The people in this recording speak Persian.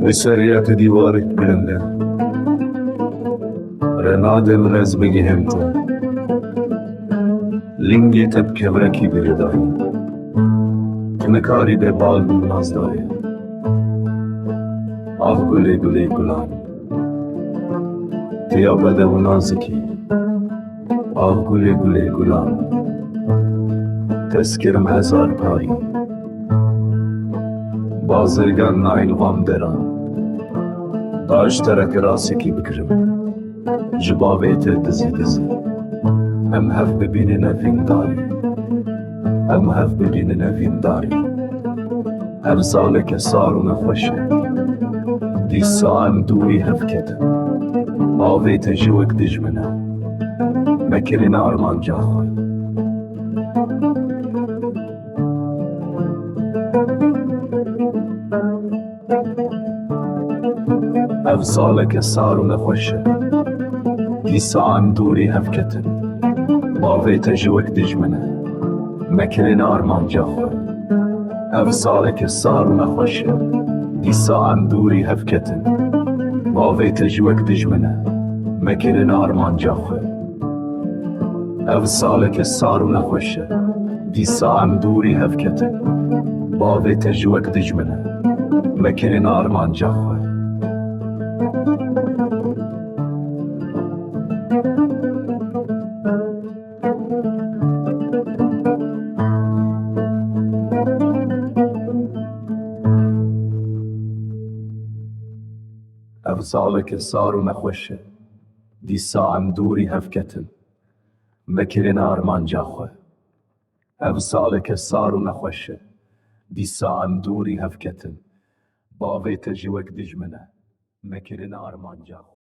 بسريات ديوارك بلندن رناد الناس بجهنتو لنگی تبكي بركي برداي كنكاري ده بال بالناز داري آه گله گله گلان تيا بده و نازكي آه گله گله گلان تذكرم هزار پایی بازرگان نایل غام دران داشترك راسكي بكرم جبابيت دزي دزي هم هف ببيننا فين داري هم هف ببيننا فين داري هم سالك صاروا نخوشه دي الساعة مدوي هفكت باويت جوك دجمنا مكرنا أرمان جاخر أفصالك صاروا نخوشه دي الساعة مدوري هفكت باويت جوك دجمنا مكرنا أرمان جاخر أفصالك صاروا نخوشه دي الساعة مدوري هفكت باويت جوك دجمنا مكرنا أرمان جاخر أفصالك صاروا نخوشه دي الساعة مدوري هفكت باويت جوك دجمنا مكرنا أرمان جاخر أفصالك صاروا نخوشه دي الساعة مدوري هفكتن مكرنا أرمان جاخه أفصالك صاروا نخوشه دي الساعة مدوري هفكتن باويت جوك دجمنه مكرنا أرمان جاخه